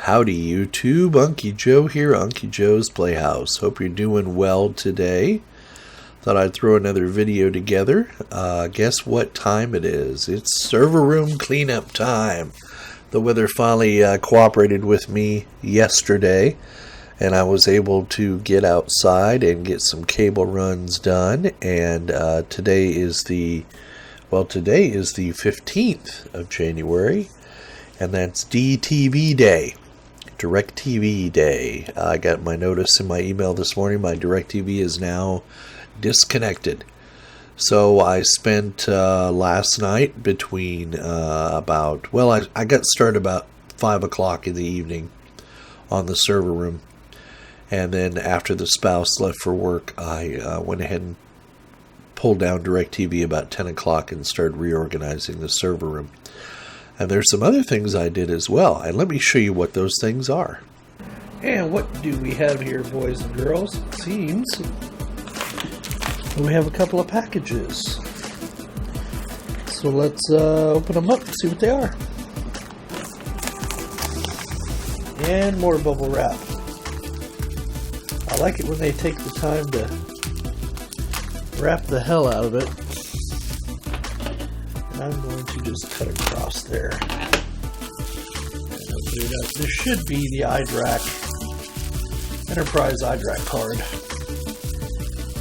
Howdy YouTube, Unky Joe here, Unky Joe's Playhouse. Hope you're doing well today. Thought I'd throw another video together. Guess what time it is? It's server room cleanup time. The weather finally cooperated with me yesterday, and I was able to get outside and get some cable runs done. And today is the 15th of January, and that's DTV Day. DirecTV Day. I got my notice in my email this morning. My DirecTV is now disconnected. So I spent last night between I got started about 5 o'clock in the evening on the server room. And then after the spouse left for work, I went ahead and pulled down DirecTV about 10 o'clock and started reorganizing the server room. And there's some other things I did as well, and let me show you what those things are. And what do we have here, boys and girls? It seems we have a couple of packages. So let's open them up and see what they are. And more bubble wrap. I like it when they take the time to wrap the hell out of it. I'm going to just cut across there and open it up. This should be the iDrac Enterprise iDrac card.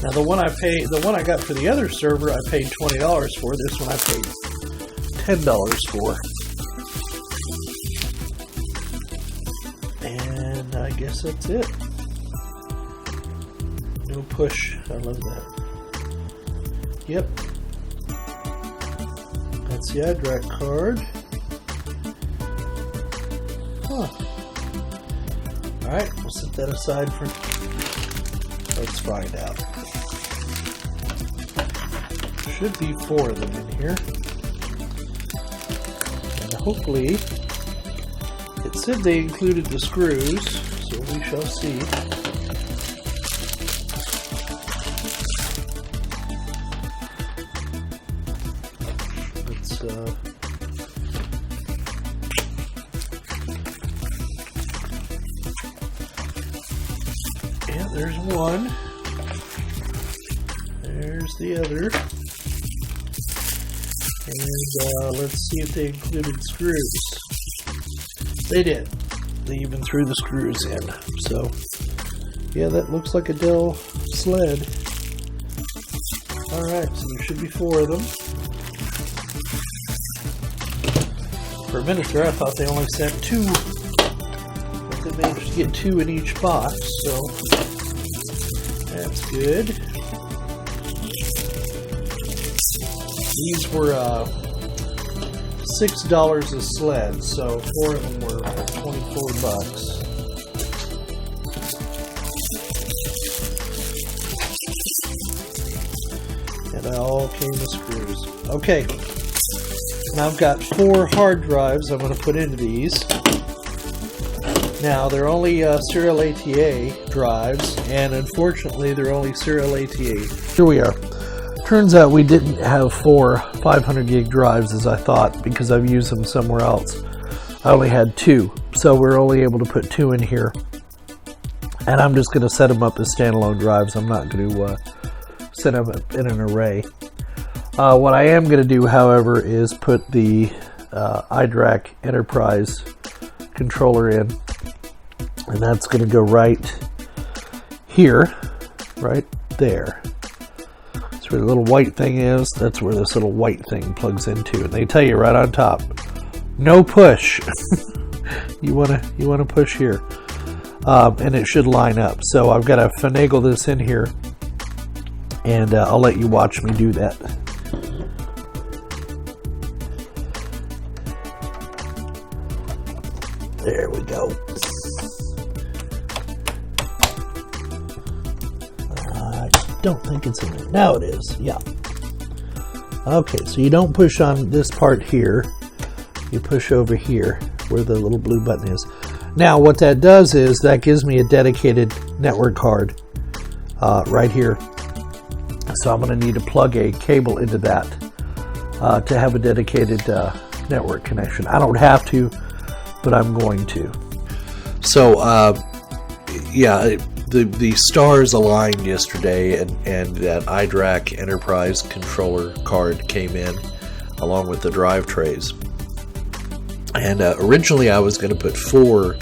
Now the one I got for the other server, I paid $20 for. This one I paid $10 for. And I guess that's it. No push. I love that. Yep. That's the iDrac card. Huh. Alright, we'll set that aside for... Let's find out. Should be 4 of them in here. And hopefully... It said they included the screws, so we shall see. Yeah, there's one. There's the other. And let's see if they included screws. They did. They even threw the screws in. So, yeah, that looks like a Dell sled. Alright, so there should be 4 of them. For a minute there, I thought they only sent 2. But they managed to get 2 in each box, so that's good. These were $6 a sled, so 4 of them were $24. And they all came with screws. Okay. Now I've got 4 hard drives I'm going to put into these. Now they're only serial ATA drives, and unfortunately they're only serial ATA. Here we are. Turns out we didn't have 4 500 gig drives as I thought, because I've used them somewhere else. I only had 2, so we're only able to put 2 in here. And I'm just going to set them up as standalone drives. I'm not going to set them up in an array. What I am going to do, however, is put the iDrac Enterprise controller in, and that's going to go right here, right there. That's where the little white thing is. That's where this little white thing plugs into, and they tell you right on top, no push. you want to push here, and it should line up. So I've got to finagle this in here, and I'll let you watch me do that. There we go. I don't think it's in there. Now it is. Yeah. Okay, so you don't push on this part here. You push over here where the little blue button is. Now what that does is that gives me a dedicated network card right here. So I'm going to need to plug a cable into that to have a dedicated network connection. I don't have to, but I'm going to. So, yeah, the stars aligned yesterday, and that iDrac Enterprise controller card came in along with the drive trays. And originally I was going to put 4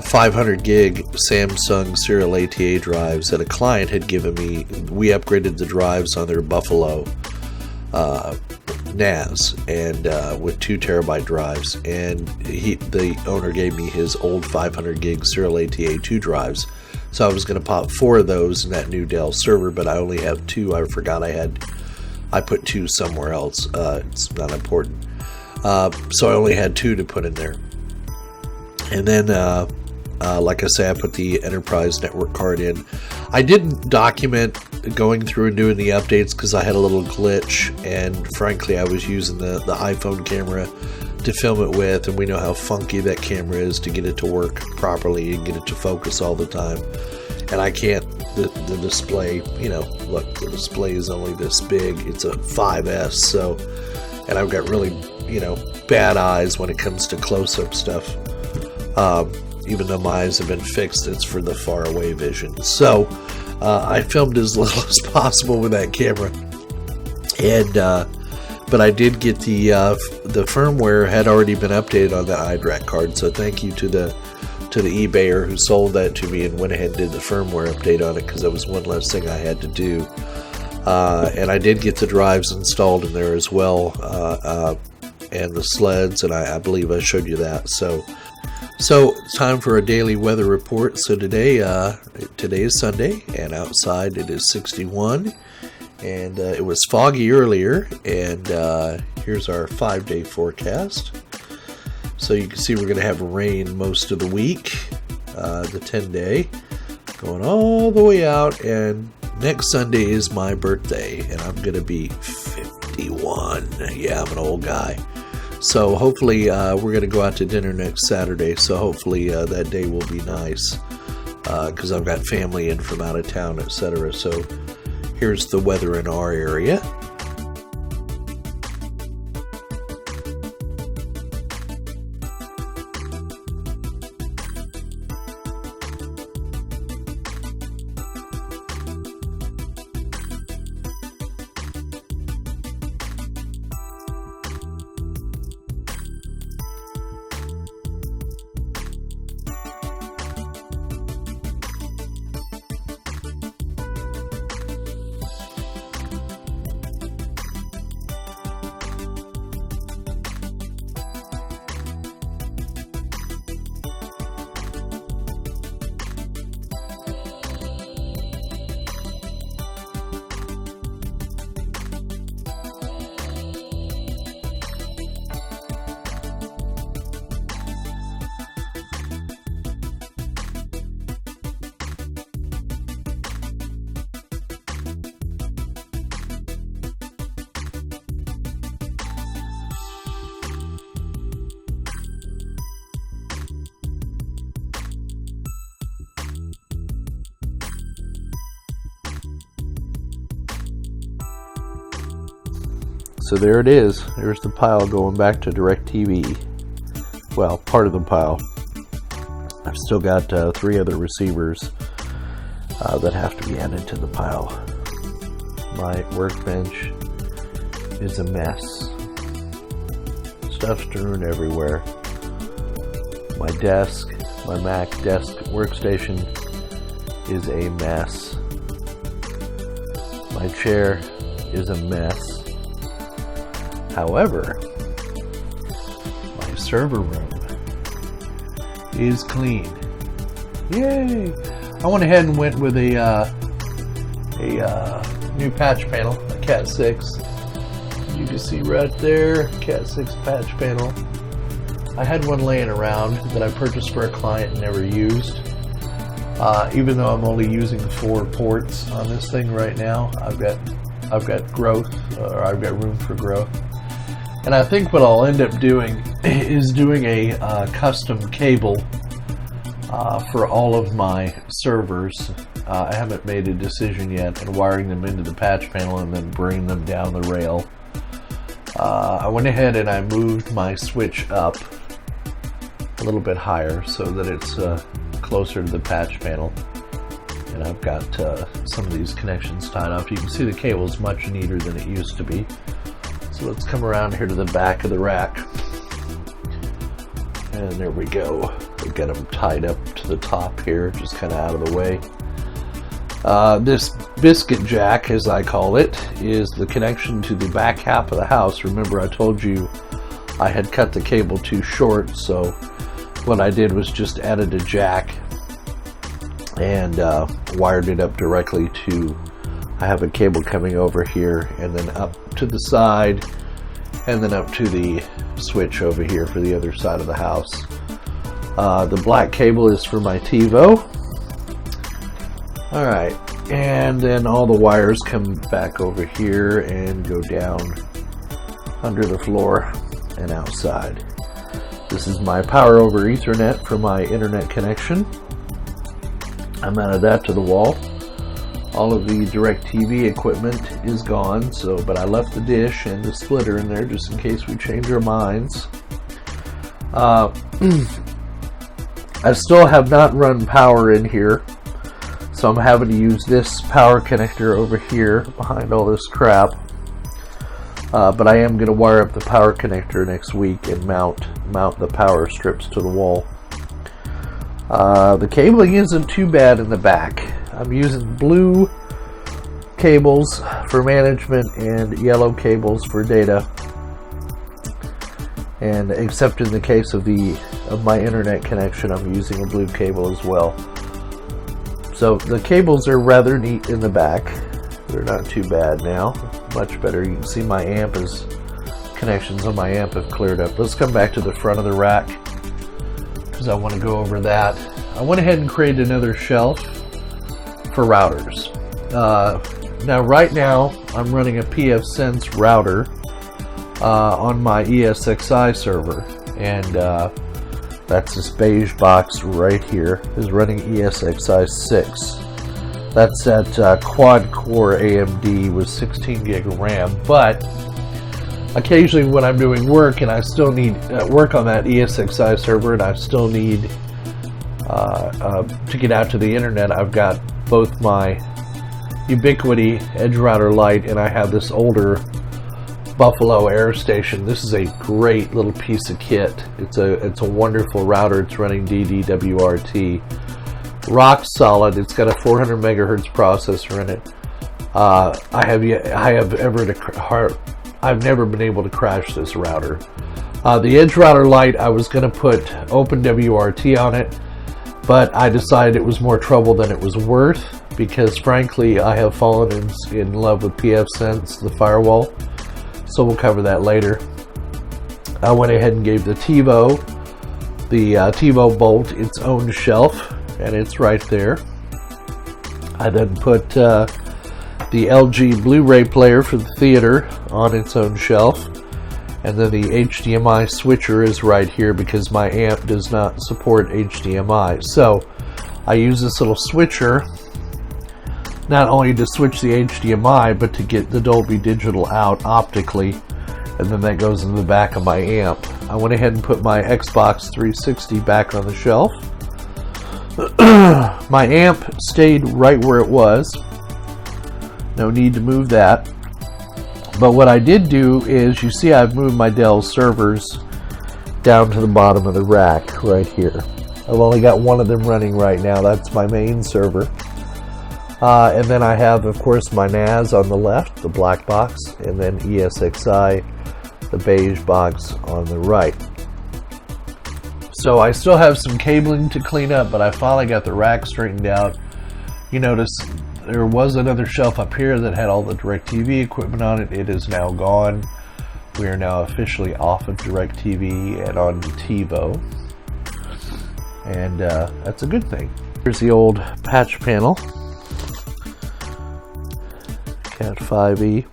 500 gig Samsung serial ATA drives that a client had given me. We upgraded the drives on their Buffalo NAS, and with 2 terabyte drives, and the owner gave me his old 500 gig serial ATA 2 drives. So I was going to pop 4 of those in that new Dell server, but I only have 2. I forgot I put 2 somewhere else. It's not important. So I only had 2 to put in there. And then, like I say, I put the enterprise network card in. I didn't document going through and doing the updates because I had a little glitch, and frankly I was using the iPhone camera to film it with, and we know how funky that camera is to get it to work properly and get it to focus all the time. And I can't, the display, you know, look, the display is only this big. It's a 5S, so, and I've got really, you know, bad eyes when it comes to close-up stuff. Even though my eyes have been fixed, it's for the far away vision. So I filmed as little as possible with that camera, and but I did get the firmware had already been updated on that iDrac card. So thank you to the eBayer who sold that to me and went ahead and did the firmware update on it, because that was one less thing I had to do. And I did get the drives installed in there as well, and the sleds, and I believe I showed you that. So it's time for a daily weather report. So today is Sunday, and outside it is 61, and it was foggy earlier. And here's our 5-day forecast. So you can see we're going to have rain most of the week, the 10-day, going all the way out. And next Sunday is my birthday, and I'm going to be 51. Yeah, I'm an old guy. So hopefully we're going to go out to dinner next Saturday, so hopefully that day will be nice, because I've got family in from out of town, etc. So here's the weather in our area. So there it is. There's the pile going back to DirecTV. Well, part of the pile. I've still got 3 other receivers that have to be added to the pile. My workbench is a mess. Stuff strewn everywhere. My desk, my Mac desk workstation is a mess. My chair is a mess. However, my server room is clean. Yay! I went ahead and went with a new patch panel, a Cat 6. You can see right there, Cat 6 patch panel. I had one laying around that I purchased for a client and never used. Even though I'm only using 4 ports on this thing right now, I've got growth, or I've got room for growth. And I think what I'll end up doing is doing a custom cable for all of my servers. I haven't made a decision yet, and wiring them into the patch panel and then bringing them down the rail. I went ahead and I moved my switch up little bit higher so that it's closer to the patch panel. And I've got some of these connections tied off. You can see the cable is much neater than it used to be. So let's come around here to the back of the rack. And there we go. We've got them tied up to the top here, just kind of out of the way. This biscuit jack, as I call it, is the connection to the back half of the house. Remember, I told you I had cut the cable too short, so what I did was just added a jack and wired it up directly to, I have a cable coming over here and then up to the side and then up to the switch over here for the other side of the house. The black cable is for my TiVo. Alright, and then all the wires come back over here and go down under the floor and outside. This is my power over Ethernet for my internet connection. I mounted that to the wall. All of the DirecTV equipment is gone, but I left the dish and the splitter in there just in case we change our minds. I still have not run power in here, so I'm having to use this power connector over here behind all this crap. But I am going to wire up the power connector next week and mount the power strips to the wall. The cabling isn't too bad in the back. I'm using blue cables for management and yellow cables for data. And except in the case of my internet connection, I'm using a blue cable as well. So the cables are rather neat in the back. They're not too bad now. Much better. You can see my connections on my amp have cleared up. Let's come back to the front of the rack because I want to go over that. I went ahead and created another shelf for routers. Now right now I'm running a pfSense router on my ESXi server, and that's this beige box right here is running ESXi 6. That's at quad-core AMD with 16 gig of RAM, but occasionally when I'm doing work and I still need work on that ESXi server and I still need to get out to the internet, I've got both my Ubiquiti Edge Router Lite and I have this older Buffalo Air Station. This is a great little piece of kit. It's a wonderful router. It's running DDWRT. Rock solid. It's got a 400 megahertz processor in it. I've never been able to crash this router. The Edge Router Lite, I was going to put OpenWRT on it, but I decided it was more trouble than it was worth because, frankly, I have fallen in love with pfSense, the firewall. So we'll cover that later. I went ahead and gave the TiVo bolt its own shelf, and it's right there. I then put the LG Blu-ray player for the theater on its own shelf, and then the HDMI switcher is right here because my amp does not support HDMI. So I use this little switcher not only to switch the HDMI, but to get the Dolby Digital out optically, and then that goes in the back of my amp. I went ahead and put my Xbox 360 back on the shelf. My amp stayed right where it was. No need to move that. But what I did do is, you see I've moved my Dell servers down to the bottom of the rack right here. I've only got one of them running right now. That's my main server. And then I have, of course, my NAS on the left, the black box, and then ESXi, the beige box on the right. So I still have some cabling to clean up, but I finally got the rack straightened out. You notice there was another shelf up here that had all the DirecTV equipment on it. It is now gone. We are now officially off of DirecTV and on TiVo. And that's a good thing. Here's the old patch panel. Cat 5e.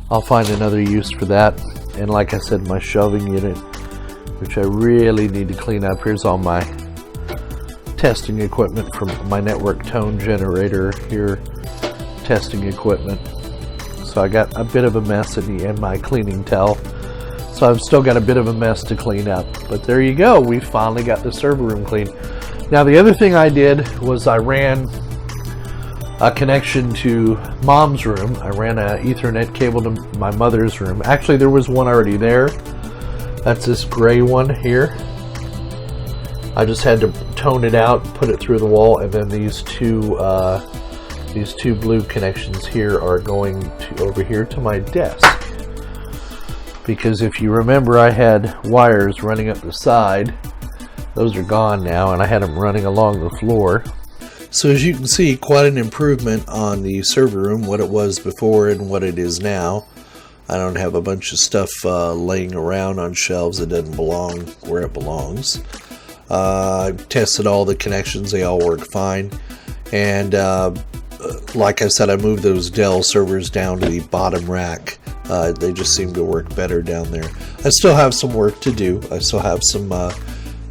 I'll find another use for that. And like I said, my shelving unit, which I really need to clean up. Here's all my testing equipment from my network tone generator here, testing equipment. So I got a bit of a mess in my cleaning towel. So I've still got a bit of a mess to clean up. But there you go. We finally got the server room clean. Now the other thing I did was I ran a connection to Mom's room. I ran an Ethernet cable to my mother's room. Actually, there was one already there. That's this gray one here. I just had to tone it out, put it through the wall, and then these two blue connections here are going to over here to my desk. Because if you remember, I had wires running up the side. Those are gone now, and I had them running along the floor. So as you can see, quite an improvement on the server room, what it was before and what it is now. I don't have a bunch of stuff laying around on shelves that doesn't belong where it belongs. I tested all the connections, they all work fine. And like I said, I moved those Dell servers down to the bottom rack. They just seem to work better down there. I still have some work to do. I still have some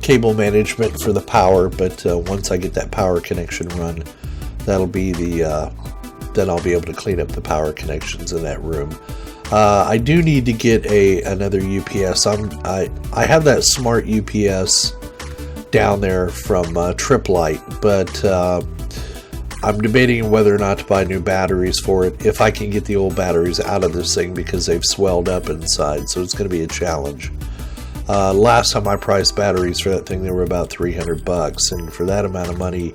cable management for the power, but once I get that power connection run, that'll be the then I'll be able to clean up the power connections in that room. I do need to get another UPS. I have that smart UPS down there from Triplite, but I'm debating whether or not to buy new batteries for it, if I can get the old batteries out of this thing, because they've swelled up inside, so it's going to be a challenge. Last time I priced batteries for that thing, they were about $300, and for that amount of money,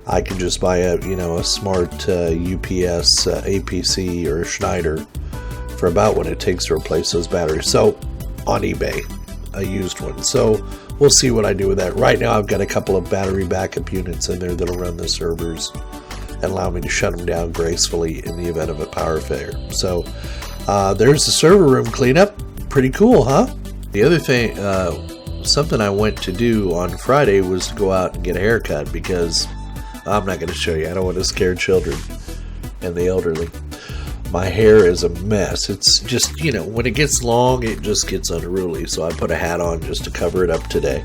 I can just buy a smart UPS, APC, or Schneider for about what it takes to replace those batteries. So on eBay, a used one. So we'll see what I do with that. Right now, I've got a couple of battery backup units in there that'll run the servers and allow me to shut them down gracefully in the event of a power failure. So there's the server room cleanup. Pretty cool, huh? The other thing, something I went to do on Friday was to go out and get a haircut, because I'm not going to show you. I don't want to scare children and the elderly. My hair is a mess. It's just, when it gets long, it just gets unruly. So I put a hat on just to cover it up today.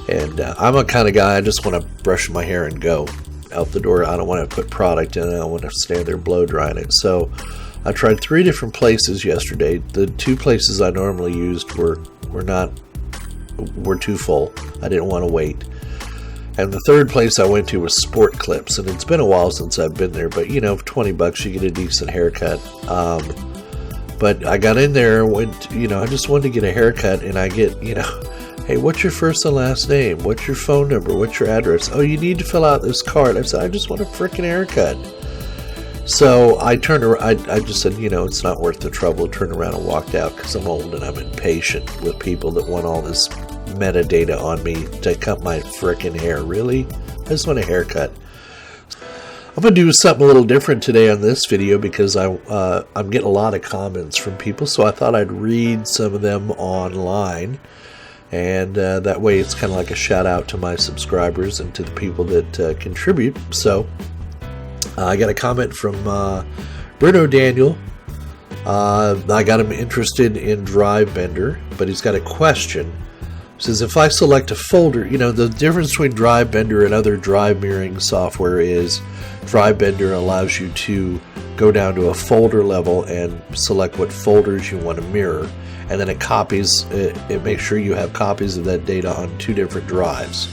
And I'm a kind of guy, I just want to brush my hair and go out the door. I don't want to put product in it. I don't want to stand there blow drying it. So I tried 3 different places yesterday. The 2 places I normally used were too full. I didn't want to wait. And the 3rd place I went to was Sport Clips, and it's been a while since I've been there, but for $20 you get a decent haircut. But I got in there, I just wanted to get a haircut, and I get, hey, what's your first and last name? What's your phone number? What's your address? Oh, you need to fill out this card. I said, I just want a freaking haircut. So I turned around, I just said, it's not worth the trouble. Turned around and walked out, because I'm old and I'm impatient with people that want all this metadata on me to cut my frickin' hair. Really? I just want a haircut. I'm going to do something a little different today on this video, because I'm getting a lot of comments from people, so I thought I'd read some of them online, and that way it's kind of like a shout out to my subscribers and to the people that contribute. So I got a comment from Bruno Daniel. I got him interested in Drive Bender, but he's got a question. It says, if I select a folder, the difference between Drive Bender and other drive mirroring software is Drive Bender allows you to go down to a folder level and select what folders you want to mirror, and then it makes sure you have copies of that data on 2 different drives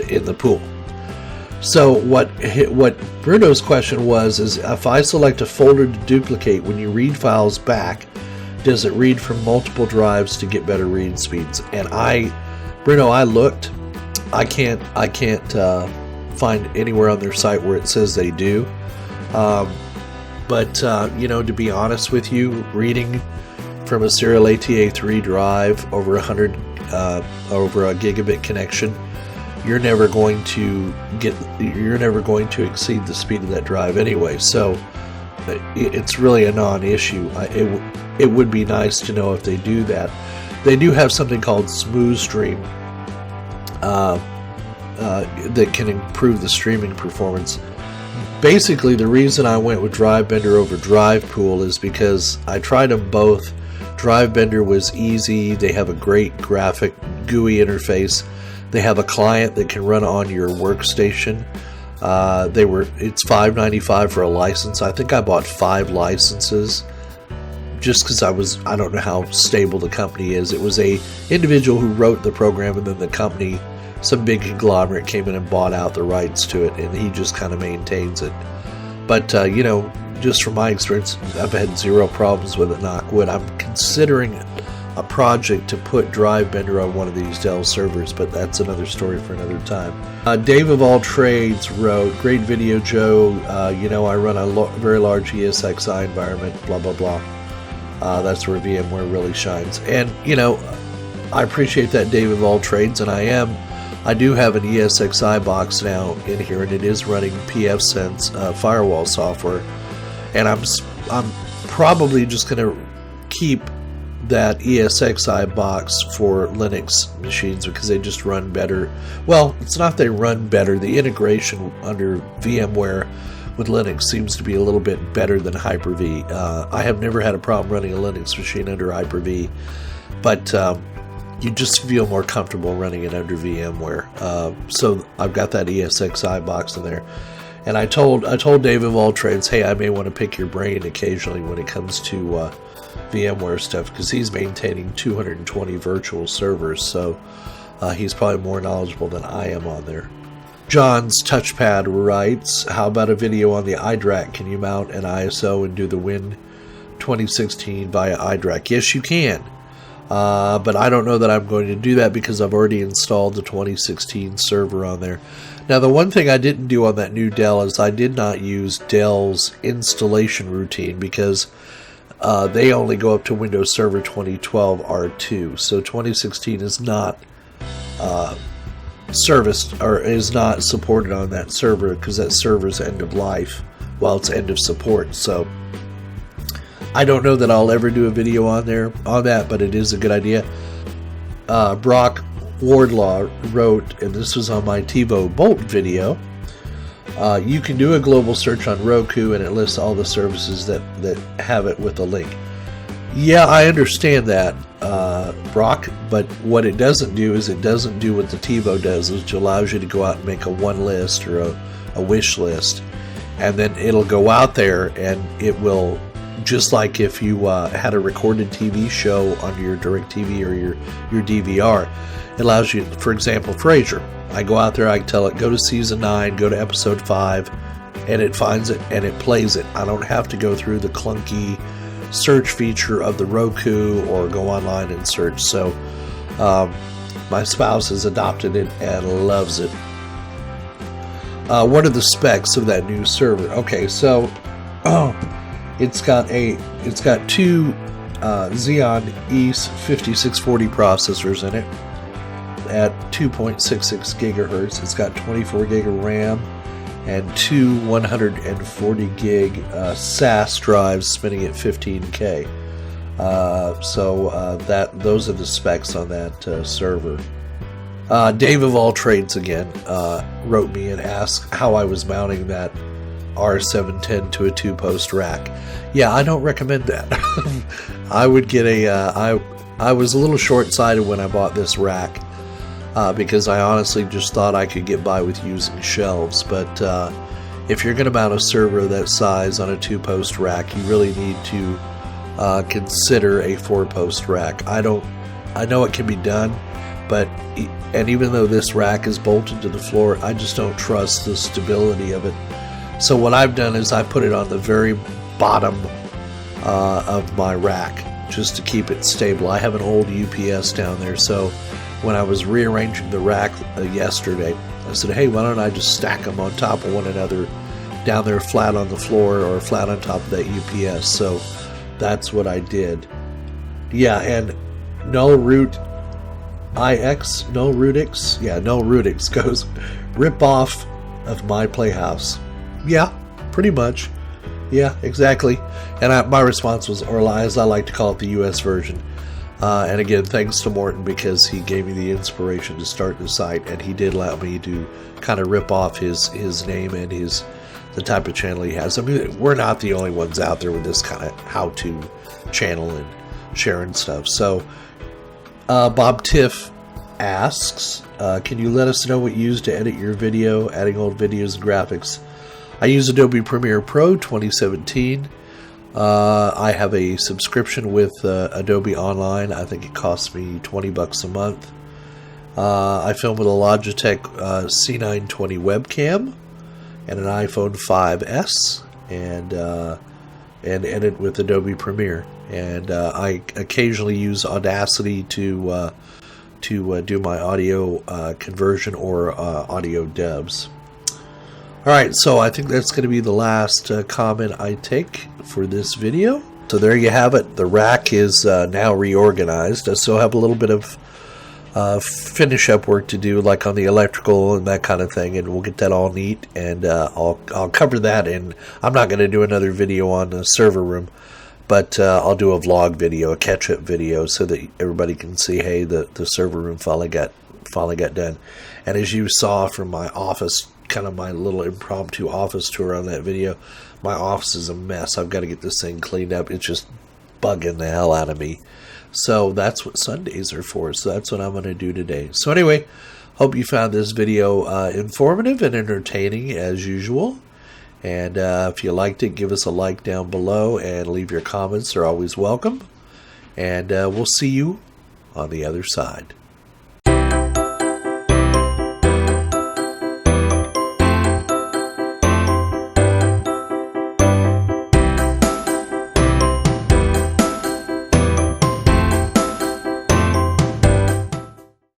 in the pool. So what Bruno's question was is, if I select a folder to duplicate, when you read files back, does it read from multiple drives to get better read speeds? And Bruno, I looked. I can't find anywhere on their site where it says they do. But to be honest with you, reading from a serial ATA3 drive over a gigabit connection, you're never going to exceed the speed of that drive anyway. So it's really a non-issue. It would be nice to know if they do that. They do have something called Smooth Stream that can improve the streaming performance. Basically, the reason I went with Drive Bender over Drive Pool is because I tried them both. Drive Bender was easy. They have a great graphic GUI interface. They have a client that can run on your workstation. It's $5.95 for a license. I think I bought 5 licenses. just because I don't know how stable the company is. It was a individual who wrote the program, and then the company, some big conglomerate, came in and bought out the rights to it, and he just kind of maintains it. But you know, just from my experience, I've had zero problems with it, knock wood. I'm considering a project to put Drive Bender on one of these Dell servers, but that's another story for another time. Dave of All Trades wrote, great video, Joe. You know, I run a very large ESXi environment, blah, blah, blah. That's where VMware really shines. And, you know, I appreciate that, Dave of All Trades, and I do have an ESXi box now in here, and it is running pfSense firewall software. And I'm probably just going to keep that ESXi box for Linux machines because they just run better. Well, it's not they run better. The integration under VMware with Linux seems to be a little bit better than Hyper-V. I have never had a problem running a Linux machine under Hyper-V, but you just feel more comfortable running it under VMware. So I've got that ESXi box in there. And I told Dave of All Trades, hey, I may want to pick your brain occasionally when it comes to VMware stuff, because he's maintaining 220 virtual servers, so he's probably more knowledgeable than I am on there. John's Touchpad writes, how about a video on the iDrac? Can you mount an ISO and do the Win 2016 via iDrac? Yes, you can. But I don't know that I'm going to do that because I've already installed the 2016 server on there. Now, the one thing I didn't do on that new Dell is I did not use Dell's installation routine because they only go up to Windows Server 2012 R2. So 2016 is not serviced or is not supported on that server because that server's end of life while it's end of support. So I don't know that I'll ever do a video on that, but it is a good idea. Brock Wardlaw wrote, and this was on my TiVo Bolt video, you can do a global search on Roku and it lists all the services that have it with a link. Yeah, I understand that, Brock, but what it doesn't do is it doesn't do what the TiVo does, which allows you to go out and make a one list or a wish list, and then it'll go out there and it will, just like if you had a recorded TV show on your DirecTV or your DVR, it allows you, for example, Frasier. I go out there, I tell it, go to season 9, go to episode 5, and it finds it and it plays it. I don't have to go through the clunky search feature of the Roku or go online and search. So my spouse has adopted it and loves it. What are the specs of that new server? Okay, so it's got two Xeon East 5640 processors in it at 2.66 gigahertz. It's got 24 gig of RAM and two 140 gig SAS drives spinning at 15K. Those are the specs on that server. Dave of All Trades again wrote me and asked how I was mounting that R710 to a 2-post rack. Yeah, I don't recommend that. I would get I was a little short-sighted when I bought this rack because I honestly just thought I could get by with using shelves. But if you're going to mount a server that size on a 2-post rack, you really need to consider a 4-post rack. I know it can be done, and even though this rack is bolted to the floor, I just don't trust the stability of it. So what I've done is I put it on the very bottom of my rack just to keep it stable. I have an old UPS down there, so when I was rearranging the rack yesterday, I said, hey, why don't I just stack them on top of one another down there flat on the floor or flat on top of that UPS. So that's what I did. Yeah, and Null Root IX, Null Rootix, yeah, Null Rootix goes, rip off of my Playhouse. Yeah, pretty much. Yeah, exactly. And my response was, or as I like to call it, the US version. And again, thanks to Morton because he gave me the inspiration to start the site, and he did allow me to kind of rip off his name and the type of channel he has. I mean, we're not the only ones out there with this kind of how-to channel and sharing stuff. So, Bob Tiff asks, can you let us know what you use to edit your video, adding old videos and graphics? I use Adobe Premiere Pro 2017. I have a subscription with Adobe Online. I think it costs me $20 a month. I film with a Logitech C920 webcam and an iPhone 5S, and edit with Adobe Premiere. And I occasionally use Audacity to do my audio conversion or audio dubs. Alright, so I think that's going to be the last comment I take for this video. So there you have it. The rack is now reorganized. I still have a little bit of finish up work to do, like on the electrical and that kind of thing, and we'll get that all neat, and I'll cover that. And I'm not going to do another video on the server room, but I'll do a vlog video, a catch-up video, so that everybody can see, hey, the server room finally got done. And as you saw from my office, kind of my little impromptu office tour on that video, my office is a mess. I've got to get this thing cleaned up. It's just bugging the hell out of me. So that's what Sundays are for. So that's what I'm going to do today. So anyway, hope you found this video informative and entertaining as usual. And if you liked it, give us a like down below and leave your comments. They're always welcome. And we'll see you on the other side.